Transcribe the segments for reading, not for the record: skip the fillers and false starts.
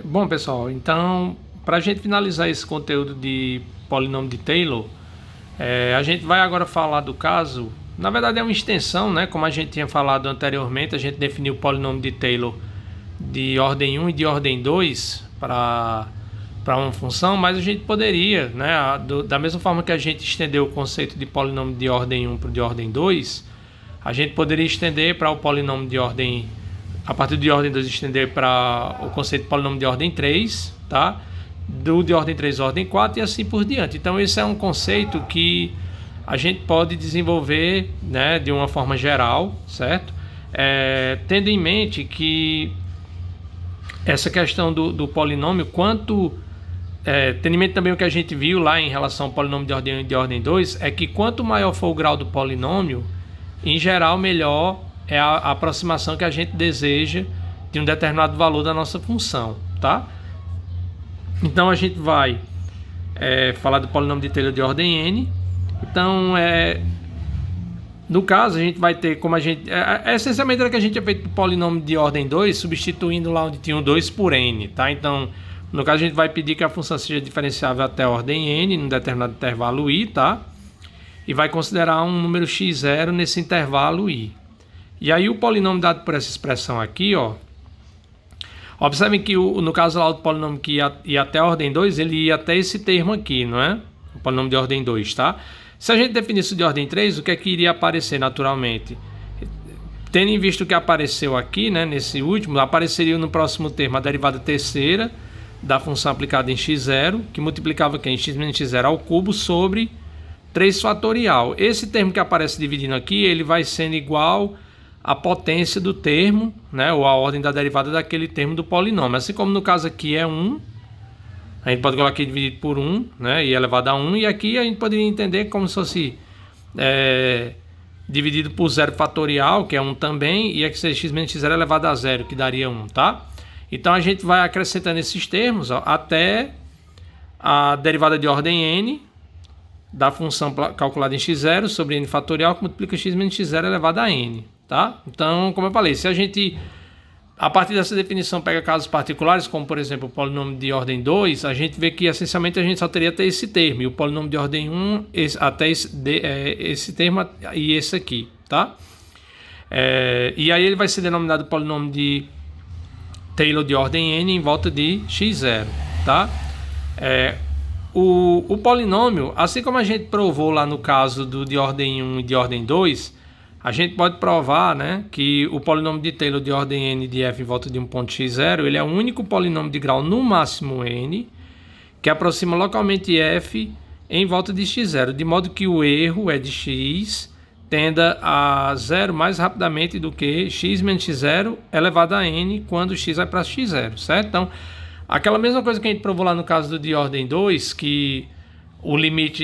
Bom, pessoal, então, para a gente finalizar esse conteúdo de polinômio de Taylor, a gente vai agora falar do caso. Na verdade, é uma extensão, né? Como a gente tinha falado anteriormente, a gente definiu o polinômio de Taylor de ordem 1 e de ordem 2 para uma função, mas a gente poderia, né, da mesma forma que a gente estendeu o conceito de polinômio de ordem 1 para o de ordem 2, a gente poderia estender para o polinômio de ordem, a partir de ordem 2, estender para o conceito de polinômio de ordem 3, tá? Do de ordem 3 ordem 4 e assim por diante. Então esse é um conceito que a gente pode desenvolver, né, de uma forma geral, certo? Tendo em mente que essa questão do polinômio, tendo em mente também o que a gente viu lá em relação ao polinômio de ordem 1 e de ordem 2, é que quanto maior for o grau do polinômio, em geral, melhor é a aproximação que a gente deseja de um determinado valor da nossa função, tá? Então a gente vai falar do polinômio de Taylor de ordem n. Então, no caso, a gente vai ter como a gente... essencialmente era que a gente tinha feito o polinômio de ordem 2, substituindo lá onde tinha o 2 por n, tá? Então, no caso, a gente vai pedir que a função seja diferenciável até a ordem n, num determinado intervalo i, tá? E vai considerar um número x0 nesse intervalo i. E aí o polinômio dado por essa expressão aqui, ó, observem que no caso lá do polinômio que ia até a ordem 2, ele ia até esse termo aqui, não é? O polinômio de ordem 2, tá? Se a gente definisse o de ordem 3, o que é que iria aparecer naturalmente? Tendo em vista o que apareceu aqui, né, nesse último, apareceria no próximo termo a derivada terceira da função aplicada em x0, que multiplicava quem? X menos x0 ao cubo sobre 3 fatorial. Esse termo que aparece dividindo aqui, ele vai sendo igual à potência do termo, né, ou a ordem da derivada daquele termo do polinômio. Assim como no caso aqui é 1, a gente pode colocar aqui dividido por 1, né, e elevado a 1, e aqui a gente poderia entender como se fosse dividido por 0 fatorial, que é 1 também, e aqui seria x menos x0 elevado a 0, que daria 1, tá? Então a gente vai acrescentando esses termos, ó, até a derivada de ordem n da função calculada em x0 sobre n fatorial, que multiplica x menos x0 elevado a n, tá? Então, como eu falei, se a gente, a partir dessa definição, pega casos particulares, como por exemplo o polinômio de ordem 2, a gente vê que essencialmente a gente só teria até esse termo, e o polinômio de ordem 1 até esse termo e esse aqui, tá? E aí ele vai ser denominado polinômio de Taylor de ordem n em volta de x0, tá? O polinômio, assim como a gente provou lá no caso do de ordem 1 e de ordem 2, a gente pode provar, né, que o polinômio de Taylor de ordem n de f em volta de um ponto x0, ele é o único polinômio de grau no máximo n que aproxima localmente f em volta de x0, de modo que o erro é de x tenda a zero mais rapidamente do que x menos x0 elevado a n quando x vai para x0, certo? Então, aquela mesma coisa que a gente provou lá no caso do de ordem 2, que o limite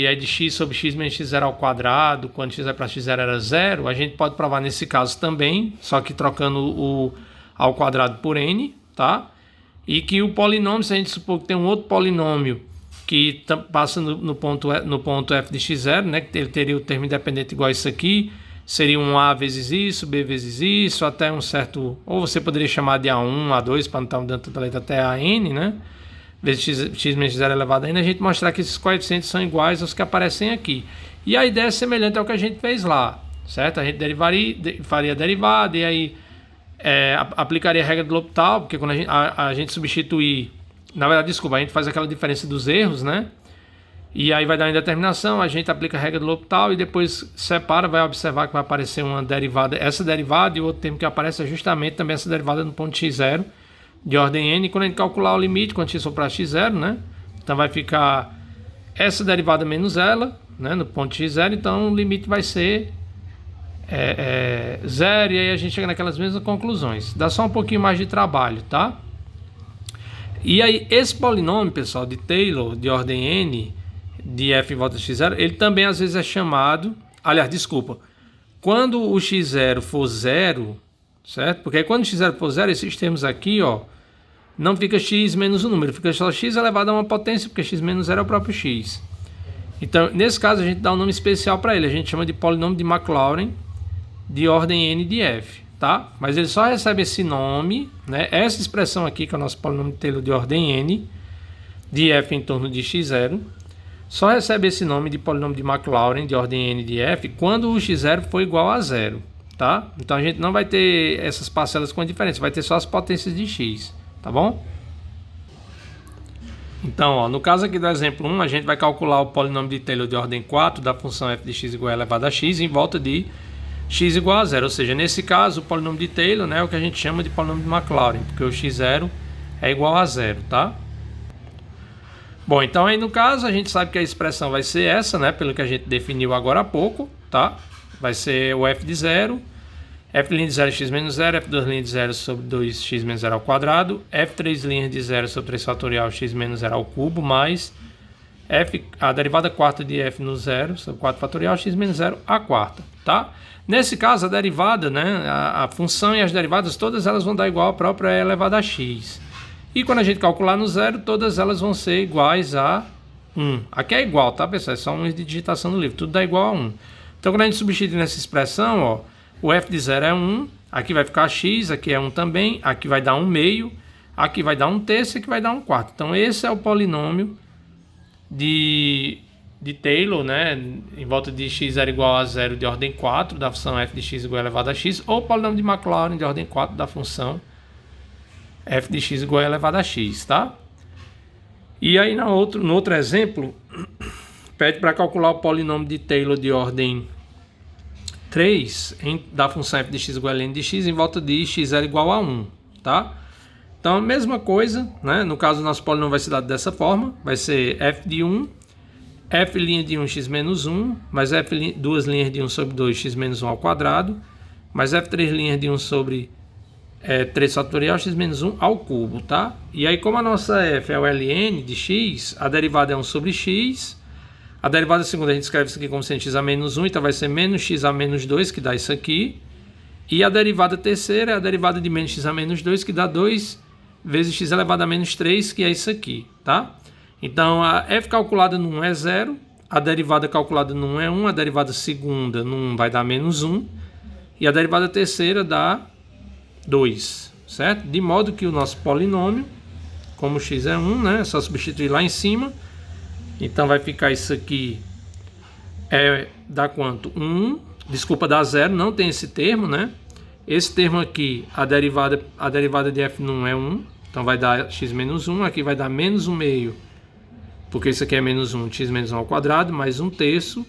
é de x sobre x menos x0 ao quadrado, quando x vai para x0 era zero, a gente pode provar nesse caso também, só que trocando o ao quadrado por n, tá? E que o polinômio, se a gente supor que tem um outro polinômio que passa no ponto f de x0, né, que ele teria o termo independente igual a isso aqui, seria um a vezes isso, b vezes isso, até um certo, ou você poderia chamar de a1, a2, para não estar mudando toda a letra até a n, né, vezes x menos x0 elevado a n, a gente mostrar que esses coeficientes são iguais aos que aparecem aqui. E a ideia é semelhante ao que a gente fez lá, certo? A gente faria a derivada e aí aplicaria a regra do L'Hopital, porque quando a gente substituir, na verdade, desculpa, a gente faz aquela diferença dos erros, né? E aí vai dar uma indeterminação, a gente aplica a regra do L'Hopital e depois separa, vai observar que vai aparecer uma derivada, essa derivada, e o outro termo que aparece é justamente também essa derivada no ponto x0 de ordem n. E quando a gente calcular o limite, quando x for para x0, né? Então vai ficar essa derivada menos ela, né? No ponto x0, então o limite vai ser zero, e aí a gente chega naquelas mesmas conclusões. Dá só um pouquinho mais de trabalho, tá? E aí, esse polinômio, pessoal, de Taylor, de ordem n, de f em volta de x0, ele também às vezes é chamado... Aliás, desculpa. Quando o x0 for zero, certo? Porque aí quando o x0 for zero, esses termos aqui, ó, não fica x menos o número, fica só x elevado a uma potência, porque x menos zero é o próprio x. Então, nesse caso, a gente dá um nome especial para ele. A gente chama de polinômio de Maclaurin de ordem n de f, tá? Mas ele só recebe esse nome, né? Essa expressão aqui, que é o nosso polinômio de Taylor de ordem n, de f em torno de x0, só recebe esse nome de polinômio de Maclaurin de ordem n de f quando o x0 for igual a zero, tá? Então a gente não vai ter essas parcelas com diferença, vai ter só as potências de x, tá bom? Então, ó, no caso aqui do exemplo 1, a gente vai calcular o polinômio de Taylor de ordem 4 da função f de x igual a elevado a x em volta de x igual a zero. Ou seja, nesse caso, o polinômio de Taylor, né, é o que a gente chama de polinômio de Maclaurin, porque o x0 é igual a zero, tá? Bom, então aí no caso a gente sabe que a expressão vai ser essa, né, pelo que a gente definiu agora há pouco, tá? Vai ser o f de 0, f' de 0 x menos 0, f2' de 0 sobre 2x menos 0 ao quadrado, f3' de 0 sobre 3 fatorial x menos 0 ao cubo, mais a derivada quarta de f no 0 sobre 4 fatorial x menos 0 à quarta, tá? Nesse caso, a derivada, né, a função e as derivadas, todas elas vão dar igual a própria e elevada a x. E quando a gente calcular no zero, todas elas vão ser iguais a 1. Aqui é igual, tá, pessoal? É só um de digitação no livro. Tudo dá igual a 1. Então, quando a gente substituir nessa expressão, ó, o f de 0 é 1, aqui vai ficar x, aqui é 1 também, aqui vai dar 1 meio, aqui vai dar 1 terço e aqui vai dar 1 quarto. Então, esse é o polinômio de Taylor, né, em volta de x0 igual a 0 de ordem 4, da função f de x igual a elevado a x, ou o polinômio de Maclaurin de ordem 4 da função f de x igual a elevado a x, tá? E aí no outro exemplo, pede para calcular o polinômio de Taylor de ordem 3 da função f de x igual a ln de x em volta de x0 igual a 1, tá? Então a mesma coisa, né? No caso o nosso polinômio vai ser dado dessa forma, vai ser f de 1, f' de 1 x menos 1, mais f duas linhas de 1 sobre 2 x menos 1 ao quadrado, mais f3' de 1 sobre 3 fatorial x menos 1 ao cubo, tá? E aí, como a nossa f é o ln de x, a derivada é 1 sobre x. A derivada segunda a gente escreve isso aqui como sendo x a menos 1, então vai ser menos x a menos 2, que dá isso aqui. E a derivada terceira é a derivada de menos x a menos 2, que dá 2 vezes x elevado a menos 3, que é isso aqui, tá? Então, a f calculada no 1 é 0, a derivada calculada no 1 é 1, a derivada segunda no 1 vai dar menos 1, e a derivada terceira dá 2, certo? De modo que o nosso polinômio, como x é 1, né? É só substituir lá em cima. Então vai ficar isso aqui, dá quanto? 1, desculpa, dá 0, não tem esse termo, né? Esse termo aqui, a derivada de f no 1 é 1, então vai dar x menos 1, aqui vai dar menos 1 meio, porque isso aqui é menos 1, x menos 1 ao quadrado, mais 1 terço,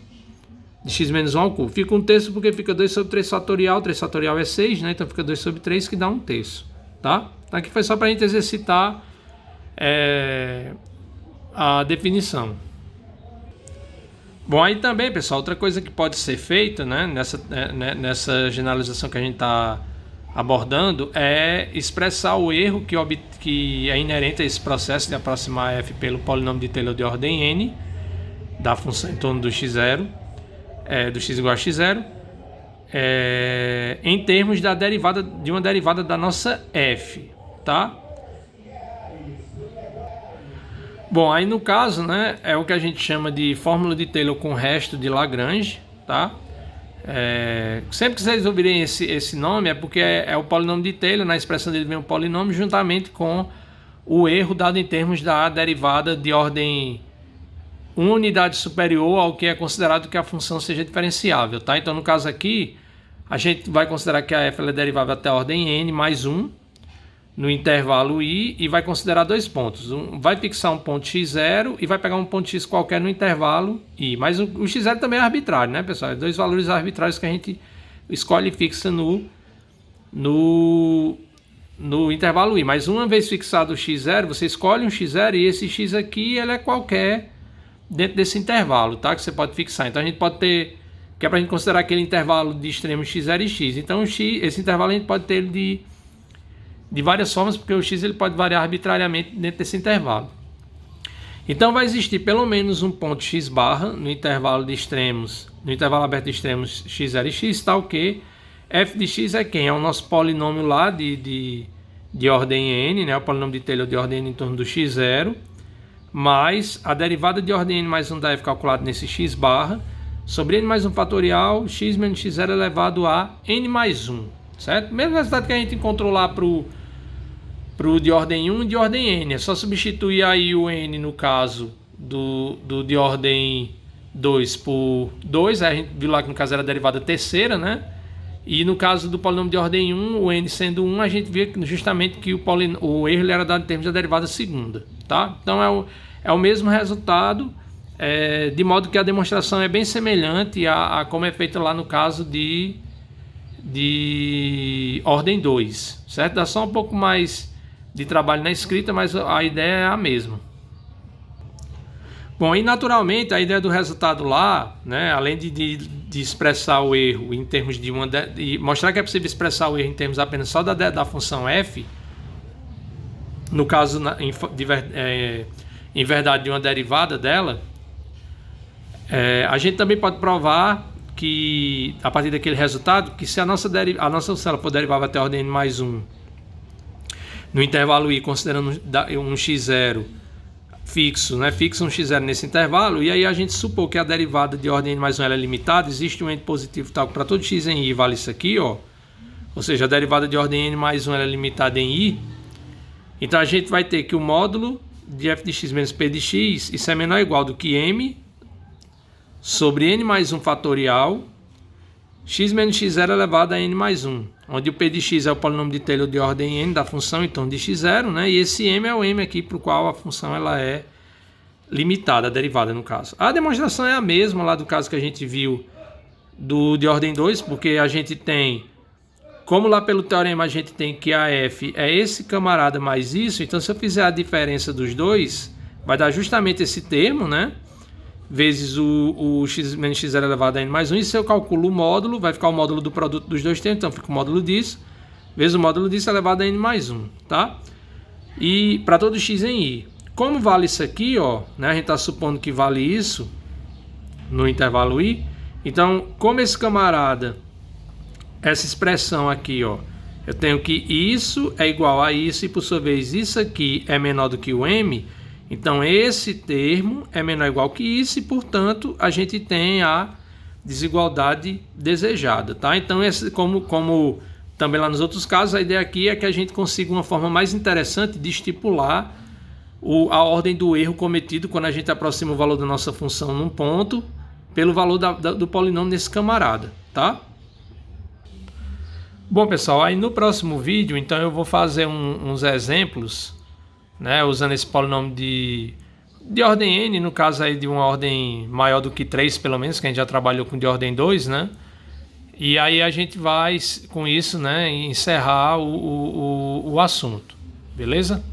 de x menos 1 ao cubo. Fica 1 terço porque fica 2 sobre 3 fatorial. 3 fatorial é 6, né? Então fica 2 sobre 3 que dá 1 terço, tá? Então aqui foi só para a gente exercitar a definição. Bom, aí também, pessoal, outra coisa que pode ser feita, né, nessa generalização que a gente está abordando é expressar o erro que é inerente a esse processo de aproximar f pelo polinômio de Taylor de ordem n, da função em torno do x0, do x igual a x0, em termos de uma derivada da nossa f, tá? Bom, aí no caso, né, é o que a gente chama de fórmula de Taylor com resto de Lagrange, tá? Sempre que vocês ouvirem esse nome é porque é o polinômio de Taylor, na expressão dele vem o polinômio juntamente com o erro dado em termos da derivada de ordem 1 unidade superior ao que é considerado que a função seja diferenciável, tá? Então, no caso aqui, a gente vai considerar que a f é derivável até a ordem n mais 1 no intervalo i e vai considerar dois pontos. Vai fixar um ponto x0 e vai pegar um ponto x qualquer no intervalo i. Mas o x0 também é arbitrário, né, pessoal? É dois valores arbitrários que a gente escolhe e fixa no intervalo i. Mas uma vez fixado o x0, você escolhe um x0 e esse x aqui ele é qualquer dentro desse intervalo, tá? Que você pode fixar. Então a gente pode ter, que é para a gente considerar aquele intervalo de extremo x0 e x. Então esse intervalo a gente pode ter ele de várias formas, porque o x ele pode variar arbitrariamente dentro desse intervalo. Então vai existir pelo menos um ponto x barra no intervalo de extremos, no intervalo aberto de extremos x0 e x, tal que f de x é quem? É o nosso polinômio lá de ordem n, né? O polinômio de Taylor de ordem n em torno do x0, mais a derivada de ordem n mais 1 da f calculado nesse x barra, sobre n mais 1 fatorial, x menos x0 elevado a n mais 1, certo? Mesmo resultado que a gente encontrou lá pro de ordem 1 e de ordem n. É só substituir aí o n no caso do de ordem 2 por 2. Aí a gente viu lá que no caso era a derivada terceira, né? E no caso do polinômio de ordem 1, o n sendo 1, a gente vê justamente que o erro ele era dado em termos da derivada segunda, tá? Então é o mesmo resultado, de modo que a demonstração é bem semelhante a como é feita lá no caso de ordem 2, certo? Dá só um pouco mais de trabalho na escrita, mas a ideia é a mesma. Bom, e naturalmente a ideia do resultado lá, né, além de expressar o erro em termos de mostrar que é possível expressar o erro em termos apenas só da função f, no caso em verdade de uma derivada dela, a gente também pode provar que a partir daquele resultado, que se a nossa função ela for derivável até a ordem n mais 1 no intervalo i, considerando um x0 fixo, né? Fixo um x0 nesse intervalo, e aí a gente supor que a derivada de ordem n mais 1 ela é limitada, existe um n positivo tal que para todo x em i vale isso aqui, ó. Ou seja, a derivada de ordem n mais 1 ela é limitada em i. Então a gente vai ter que o módulo de f de x menos p de x, isso é menor ou igual do que m sobre n mais 1 fatorial x menos x0 elevado a n mais 1, onde o p de x é o polinômio de Taylor de ordem n da função em torno de x0, né? E esse m é o m aqui para o qual a função ela é limitada, a derivada no caso. A demonstração é a mesma lá do caso que a gente viu de ordem 2, porque a gente tem, como lá pelo teorema a gente tem que a f é esse camarada mais isso, então se eu fizer a diferença dos dois, vai dar justamente esse termo, né? Vezes o x menos x0 elevado a n mais 1, e se eu calculo o módulo, vai ficar o módulo do produto dos dois termos, então fica o módulo disso, vezes o módulo disso elevado a n mais 1, tá? E para todo x em i. Como vale isso aqui, ó, né? A gente está supondo que vale isso no intervalo i, então, como esse camarada, essa expressão aqui, ó, eu tenho que isso é igual a isso, e por sua vez isso aqui é menor do que o m, então esse termo é menor ou igual que isso, e portanto a gente tem a desigualdade desejada, tá? Então como também lá nos outros casos, a ideia aqui é que a gente consiga uma forma mais interessante de estipular a ordem do erro cometido quando a gente aproxima o valor da nossa função num ponto pelo valor do polinômio nesse camarada, tá? Bom, pessoal, aí no próximo vídeo, então eu vou fazer uns exemplos, né, usando esse polinômio de ordem n, no caso aí de uma ordem maior do que 3, pelo menos, que a gente já trabalhou com de ordem 2, né? E aí a gente vai, com isso, né, encerrar o assunto, beleza?